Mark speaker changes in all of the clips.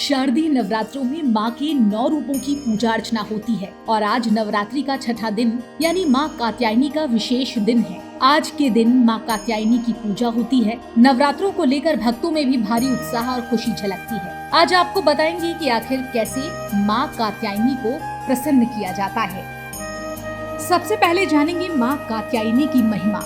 Speaker 1: शारदीय नवरात्रों में माँ के 9 रूपों की पूजा अर्चना होती है और आज नवरात्रि का छठा दिन यानी माँ कात्यायनी का विशेष दिन है। आज के दिन माँ कात्यायनी की पूजा होती है। नवरात्रों को लेकर भक्तों में भी भारी उत्साह और खुशी झलकती है। आज आपको बताएंगे कि आखिर कैसे माँ कात्यायनी को प्रसन्न किया जाता है। सबसे पहले जानेंगे माँ कात्यायनी की महिमा।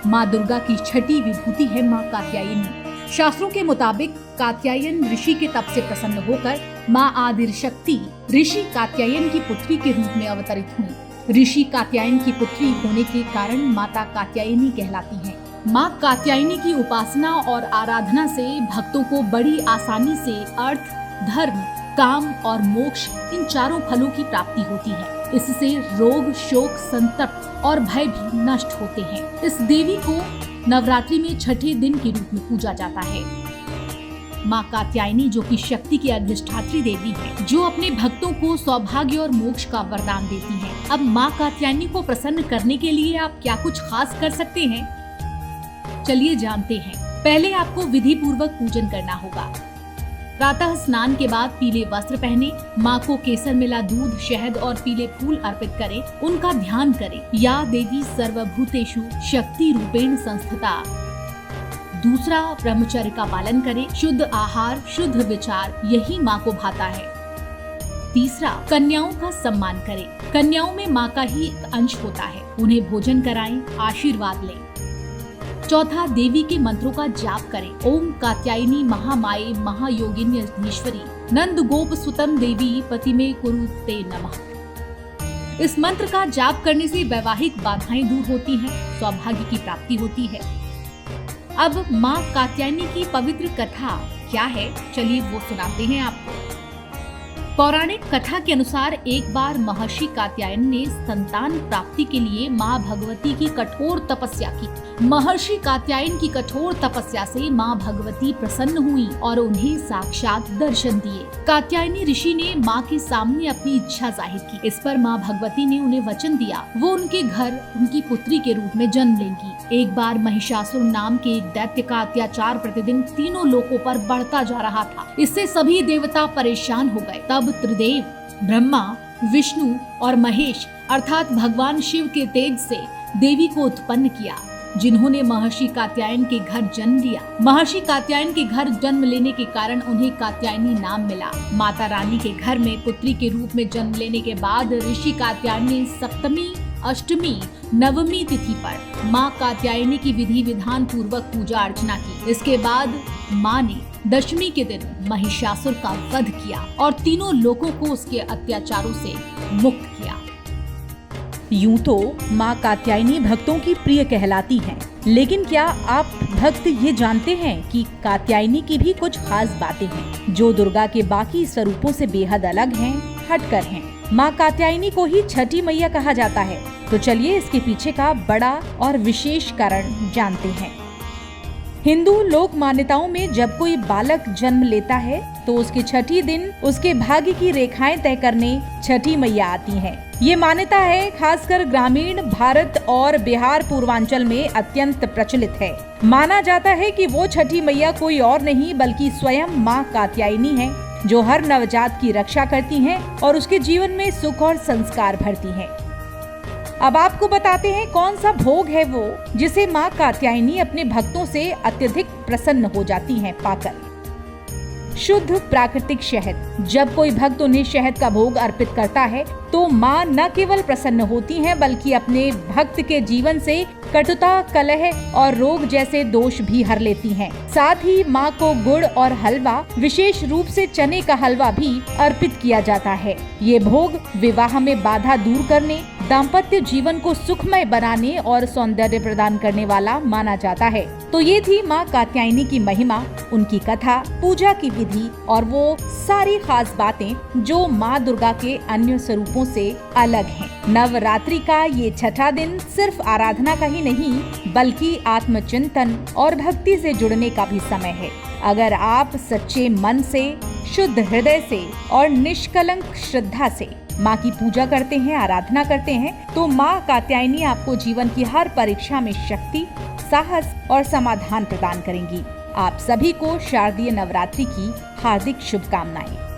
Speaker 1: माँ दुर्गा की छठी विभूति है माँ कात्यायनी। शास्त्रों के मुताबिक कात्यायन ऋषि के तप से प्रसन्न होकर माँ आदि शक्ति ऋषि कात्यायन की पुत्री के रूप में अवतरित हुई। ऋषि कात्यायन की पुत्री होने के कारण माता कात्यायनी कहलाती हैं। माँ कात्यायनी की उपासना और आराधना से भक्तों को बड़ी आसानी से अर्थ, धर्म, काम और मोक्ष इन चारों फलों की प्राप्ति होती है। इससे रोग, शोक, संतप्त और भय भी नष्ट होते हैं। इस देवी को नवरात्रि में छठे दिन के रूप में पूजा जाता है। माँ कात्यायनी जो कि शक्ति की अधिष्ठात्री देवी है, जो अपने भक्तों को सौभाग्य और मोक्ष का वरदान देती है। अब माँ कात्यायनी को प्रसन्न करने के लिए आप क्या कुछ खास कर सकते हैं, चलिए जानते हैं। पहले आपको विधि पूर्वक पूजन करना होगा। प्रातः स्नान के बाद पीले वस्त्र पहने, माँ को केसर मिला दूध, शहद और पीले फूल अर्पित करें, उनका ध्यान करें। या देवी सर्वभूतेषु शक्ति रूपेण संस्थिता। दूसरा, ब्रह्मचर्य का पालन करें, शुद्ध आहार, शुद्ध विचार, यही माँ को भाता है। तीसरा, कन्याओं का सम्मान करें। कन्याओं में माँ का ही एक अंश होता है, उन्हें भोजन कराएं, आशीर्वाद लें। चौथा, देवी के मंत्रों का जाप करें। ओम कात्यायनी महामाये महायोगिन्यधीश्वरी नंद गोप सुतम देवी पति में कुरुते नमः। इस मंत्र का जाप करने से वैवाहिक बाधाएं दूर होती हैं, सौभाग्य की प्राप्ति होती है। अब माँ कात्यायनी की पवित्र कथा क्या है, चलिए वो सुनाते हैं आपको। पौराणिक कथा के अनुसार एक बार महर्षि कात्यायन ने संतान प्राप्ति के लिए माँ भगवती की कठोर तपस्या की। महर्षि कात्यायन की कठोर तपस्या से माँ भगवती प्रसन्न हुई और उन्हें साक्षात दर्शन दिए। कात्यायनी ऋषि ने माँ के सामने अपनी इच्छा जाहिर की। इस पर माँ भगवती ने उन्हें वचन दिया, वो उनके घर उनकी पुत्री के रूप में जन्म लेंगी। एक बार महिषासुर नाम के एक दैत्य का अत्याचार प्रतिदिन तीनों लोकों पर बढ़ता जा रहा था। इससे सभी देवता परेशान हो गए। तब त्रिदेव ब्रह्मा, विष्णु और महेश अर्थात भगवान शिव के तेज से देवी को उत्पन्न किया, जिन्होंने महर्षि कात्यायन के घर जन्म लिया। महर्षि कात्यायन के घर जन्म लेने के कारण उन्हें कात्यायनी नाम मिला। माता रानी के घर में पुत्री के रूप में जन्म लेने के बाद ऋषि कात्यायन ने सप्तमी, अष्टमी, नवमी तिथि पर माँ कात्यायनी की विधि विधान पूर्वक पूजा अर्चना की। इसके बाद माँ ने दशमी के दिन महिषासुर का वध किया और तीनों लोगों को उसके अत्याचारों से मुक्त किया।
Speaker 2: यूं तो माँ कात्यायनी भक्तों की प्रिय कहलाती हैं, लेकिन क्या आप भक्त ये जानते हैं कि कात्यायनी की भी कुछ खास बातें हैं जो दुर्गा के बाकी स्वरूपों से बेहद अलग हैं, हटकर हैं। माँ कात्यायनी को ही छठी मैया कहा जाता है, तो चलिए इसके पीछे का बड़ा और विशेष कारण जानते हैं। हिंदू लोक मान्यताओं में जब कोई बालक जन्म लेता है तो उसके छठी दिन उसके भाग्य की रेखाएं तय करने छठी मैया आती हैं। ये मान्यता है, खासकर ग्रामीण भारत और बिहार पूर्वांचल में अत्यंत प्रचलित है। माना जाता है कि वो छठी मैया कोई और नहीं बल्कि स्वयं माँ कात्यायनी है, जो हर नवजात की रक्षा करती हैं और उसके जीवन में सुख और संस्कार भरती हैं। अब आपको बताते हैं कौन सा भोग है वो जिसे माँ कात्यायनी अपने भक्तों से अत्यधिक प्रसन्न हो जाती हैं पाकर। शुद्ध प्राकृतिक शहद। जब कोई भक्त उन्हें शहद का भोग अर्पित करता है तो माँ न केवल प्रसन्न होती हैं बल्कि अपने भक्त के जीवन से कटुता, कलह और रोग जैसे दोष भी हर लेती हैं। साथ ही माँ को गुड़ और हलवा, विशेष रूप से चने का हलवा भी अर्पित किया जाता है। ये भोग विवाह में बाधा दूर करने, दाम्पत्य जीवन को सुखमय बनाने और सौंदर्य प्रदान करने वाला माना जाता है। तो ये थी माँ कात्यायनी की महिमा, उनकी कथा, पूजा की विधि और वो सारी खास बातें जो माँ दुर्गा के अन्य स्वरूपों से अलग हैं। नवरात्रि का ये छठा दिन सिर्फ आराधना का ही नहीं बल्कि आत्मचिंतन और भक्ति से जुड़ने का भी समय है। अगर आप सच्चे मन से, शुद्ध हृदय से और निष्कलंक श्रद्धा से माँ की पूजा करते हैं, आराधना करते हैं, तो माँ कात्यायनी आपको जीवन की हर परीक्षा में शक्ति, साहस और समाधान प्रदान करेंगी। आप सभी को शारदीय नवरात्रि की हार्दिक शुभकामनाएं।